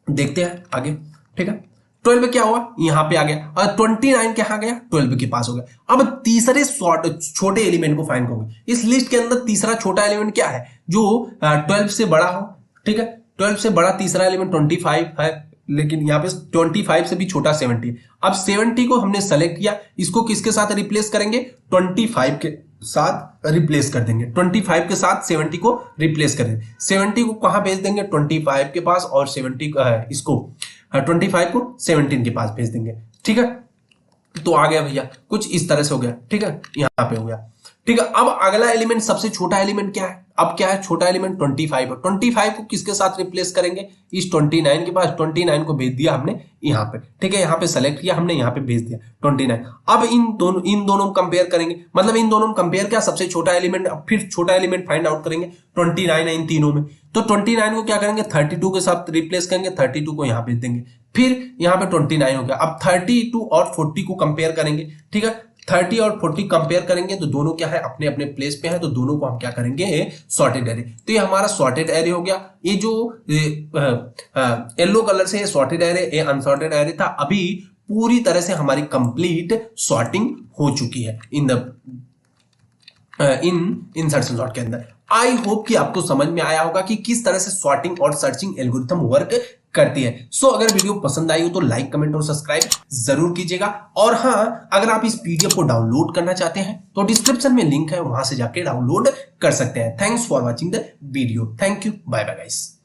देखते हैं आगे। ठीक है, 12 क्या हुआ, यहाँ पे आ गया, और 29 कहाँ गया, 12 के पास हो गया। अब तीसरे छोटे एलिमेंट को फाइंड करोगे। इस लिस्ट के अंदर तीसरा छोटा एलिमेंट क्या है, जो 12 से बड़ा हो। ठीक है, 12 से बड़ा तीसरा एलिमेंट 25 है, लेकिन यहाँ पे 25 से भी छोटा 70 है। अब 70 को हमने सेलेक्ट किया, इसको किसके साथ रिप्लेस करेंगे, 25 के साथ रिप्लेस कर देंगे। 25 के साथ 70 को रिप्लेस कर देंगे। 70 को कहां भेज देंगे, 25 के पास, और 70 इसको 25 को 17 के पास भेज देंगे। ठीक है, तो आ गया भैया, कुछ इस तरह से हो गया। ठीक है, यहां पे हो गया। ठीक है, अब अगला एलिमेंट, सबसे छोटा एलिमेंट क्या है, अब क्या है, छोटा एलिमेंट 25 है। 25 को किसके साथ रिप्लेस करेंगे, इस 29 के पास। 29 को भेज दिया हमने यहाँ पे। ठीक है, यहाँ पे सेलेक्ट किया हमने, यहाँ पे भेज दिया 29। अब इन दोनों कंपेयर करेंगे, मतलब इन दोनों कंपेयर क्या, सबसे छोटा एलिमेंट, फिर छोटा एलिमेंट फाइंड आउट करेंगे। 29 है इन तीनों में, तो 29 को क्या करेंगे, 32 के साथ रिप्लेस करेंगे, 32 को यहाँ भेज देंगे। फिर यहाँ पे 29 हो गया। अब 32 और 40 को कंपेयर करेंगे। ठीक है, 30 और 40 कंपेयर करेंगे तो दोनों क्या है, अपने अपने प्लेस पे है, तो दोनों को हम क्या करेंगे, सॉर्टेड एरे। तो ये हमारा सॉर्टेड एरे हो गया। ये जो येलो कलर से सॉर्टेड एरे, ये अनसॉर्टेड एरे था। अभी पूरी तरह से हमारी कंप्लीट सॉर्टिंग हो चुकी है इन इंसर्शन सॉर्ट के अंदर। आई होप कि आपको समझ में आया होगा कि किस तरह से सॉर्टिंग और सर्चिंग एल्गोरिथम वर्क करती है। सो अगर वीडियो पसंद आई हो तो लाइक, कमेंट और सब्सक्राइब जरूर कीजिएगा। और हाँ, अगर आप इस पीडीएफ को डाउनलोड करना चाहते हैं तो डिस्क्रिप्शन में लिंक है, वहां से जाके डाउनलोड कर सकते हैं। Thanks for watching the video. Thank you, bye bye guys.